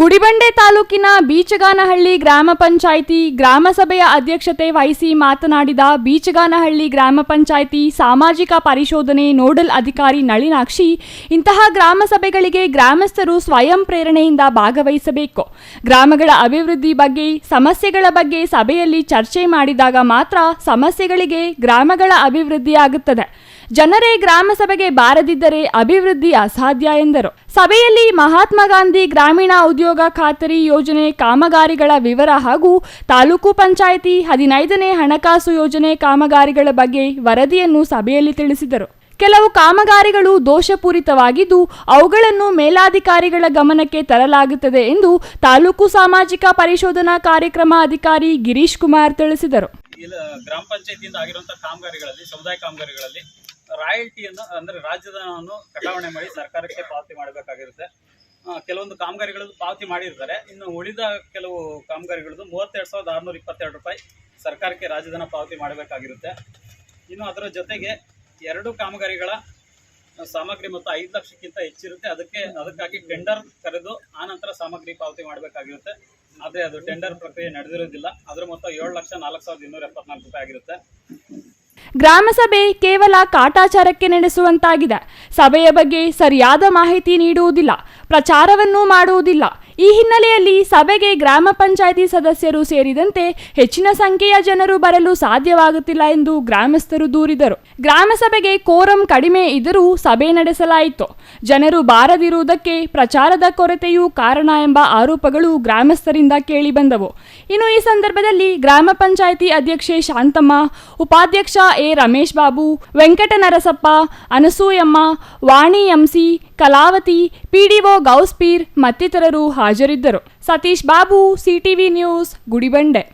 ಗುಡಿಬಂಡೆ ತಾಲೂಕಿನ ಬೀಚಗಾನಹಳ್ಳಿ ಗ್ರಾಮ ಪಂಚಾಯಿತಿ ಗ್ರಾಮ ಸಭೆಯ ಅಧ್ಯಕ್ಷತೆ ವಹಿಸಿ ಮಾತನಾಡಿದ ಬೀಚಗಾನಹಳ್ಳಿ ಗ್ರಾಮ ಪಂಚಾಯಿತಿ ಸಾಮಾಜಿಕ ಪರಿಶೋಧನೆ ನೋಡಲ್ ಅಧಿಕಾರಿ ನಳಿನಾಕ್ಷಿ, ಇಂತಹ ಗ್ರಾಮ ಸಭೆಗಳಿಗೆ ಗ್ರಾಮಸ್ಥರು ಸ್ವಯಂ ಪ್ರೇರಣೆಯಿಂದ ಭಾಗವಹಿಸಬೇಕು. ಗ್ರಾಮಗಳ ಅಭಿವೃದ್ಧಿ ಬಗ್ಗೆ, ಸಮಸ್ಯೆಗಳ ಬಗ್ಗೆ ಸಭೆಯಲ್ಲಿ ಚರ್ಚೆ ಮಾಡಿದಾಗ ಮಾತ್ರ ಸಮಸ್ಯೆಗಳಿಗೆ ಗ್ರಾಮಗಳ ಅಭಿವೃದ್ಧಿಯಾಗುತ್ತದೆ. ಜನರೇ ಗ್ರಾಮ ಸಭೆಗೆ ಬಾರದಿದ್ದರೆ ಅಭಿವೃದ್ಧಿ ಅಸಾಧ್ಯ ಎಂದರು. ಸಭೆಯಲ್ಲಿ ಮಹಾತ್ಮ ಗಾಂಧಿ ಗ್ರಾಮೀಣ ಉದ್ಯೋಗ ಖಾತರಿ ಯೋಜನೆ ಕಾಮಗಾರಿಗಳ ವಿವರ ಹಾಗೂ ತಾಲೂಕು ಪಂಚಾಯಿತಿ 15ನೇ ಹಣಕಾಸು ಯೋಜನೆ ಕಾಮಗಾರಿಗಳ ಬಗ್ಗೆ ವರದಿಯನ್ನು ಸಭೆಯಲ್ಲಿ ತಿಳಿಸಿದರು. ಕೆಲವು ಕಾಮಗಾರಿಗಳು ದೋಷಪೂರಿತವಾಗಿದ್ದು ಅವುಗಳನ್ನು ಮೇಲಾಧಿಕಾರಿಗಳ ಗಮನಕ್ಕೆ ತರಲಾಗುತ್ತದೆ ಎಂದು ತಾಲೂಕು ಸಾಮಾಜಿಕ ಪರಿಶೋಧನಾ ಕಾರ್ಯಕ್ರಮ ಅಧಿಕಾರಿ ಗಿರೀಶ್ ಕುಮಾರ್ ತಿಳಿಸಿದರು. ಗ್ರಾಮ ಪಂಚಾಯತಿಯಿಂದ ಆಗಿರುವಂತಹ ಕಾಮಗಾರಿಗಳಲ್ಲಿ, ಸಮುದಾಯ ಕಾಮಗಾರಿಗಳಲ್ಲಿ ರಾಯಲ್ಟಿಯನ್ನು ಅಂದ್ರೆ ರಾಜ್ಯಧನವನ್ನು ಕಟಾವಣೆ ಮಾಡಿ ಸರ್ಕಾರಕ್ಕೆ ಪಾವತಿ ಮಾಡಬೇಕಾಗಿರುತ್ತೆ. ಕೆಲವೊಂದು ಕಾಮಗಾರಿಗಳದ್ದು ಪಾವತಿ ಮಾಡಿರ್ತಾರೆ. ಇನ್ನು ಉಳಿದ ಕೆಲವು ಕಾಮಗಾರಿಗಳದ್ದು 32,622 ರೂಪಾಯಿ ಸರ್ಕಾರಕ್ಕೆ ರಾಜ್ಯಧನ ಪಾವತಿ ಮಾಡಬೇಕಾಗಿರುತ್ತೆ. ಇನ್ನು ಅದರ ಜೊತೆಗೆ 2 ಕಾಮಗಾರಿಗಳ ಸಾಮಗ್ರಿ ಮೊತ್ತ 5 ಲಕ್ಷಕ್ಕಿಂತ ಹೆಚ್ಚಿರುತ್ತೆ. ಅದಕ್ಕಾಗಿ ಟೆಂಡರ್ ಕರೆದು ಆನಂತರ ಸಾಮಗ್ರಿ ಪಾವತಿ ಮಾಡಬೇಕಾಗಿರುತ್ತೆ. ಆದರೆ ಅದು ಟೆಂಡರ್ ಪ್ರಕ್ರಿಯೆ ನಡೆದಿರೋದಿಲ್ಲ. ಅದರ ಮೊತ್ತ 7,04,274 ರೂಪಾಯಿ ಆಗಿರುತ್ತೆ. ಗ್ರಾಮ ಸಭೆ ಕೇವಲ ಕಾಟಾಚಾರಕ್ಕೆ ನಡೆಸುವಂತಾಗಿದೆ. ಸಭೆಯ ಬಗ್ಗೆ ಸರಿಯಾದ ಮಾಹಿತಿ ನೀಡುವುದಿಲ್ಲ, ಪ್ರಚಾರವನ್ನೂ ಮಾಡುವುದಿಲ್ಲ. ಈ ಹಿನ್ನೆಲೆಯಲ್ಲಿ ಸಭೆಗೆ ಗ್ರಾಮ ಪಂಚಾಯಿತಿ ಸದಸ್ಯರು ಸೇರಿದಂತೆ ಹೆಚ್ಚಿನ ಸಂಖ್ಯೆಯ ಜನರು ಬರಲು ಸಾಧ್ಯವಾಗುತ್ತಿಲ್ಲ ಎಂದು ಗ್ರಾಮಸ್ಥರು ದೂರಿದರು. ಗ್ರಾಮ ಸಭೆಗೆ ಕೋರಂ ಕಡಿಮೆ ಇದ್ದರೂ ಸಭೆ ನಡೆಸಲಾಯಿತು. ಜನರು ಬಾರದಿರುವುದಕ್ಕೆ ಪ್ರಚಾರದ ಕೊರತೆಯೂ ಕಾರಣ ಎಂಬ ಆರೋಪಗಳು ಗ್ರಾಮಸ್ಥರಿಂದ ಕೇಳಿಬಂದವು. ಇನ್ನು ಈ ಸಂದರ್ಭದಲ್ಲಿ ಗ್ರಾಮ ಪಂಚಾಯಿತಿ ಅಧ್ಯಕ್ಷೆ ಶಾಂತಮ್ಮ, ಉಪಾಧ್ಯಕ್ಷ A Ramesh Babu, Venkata Narasappa, Anasuyamma, Vani MC, Kalavati, PDO Ghouspeer ಮತ್ತಿತರರು ಹಾಜರಿದ್ದರು. Satish Babu, CTV news, Gudibande.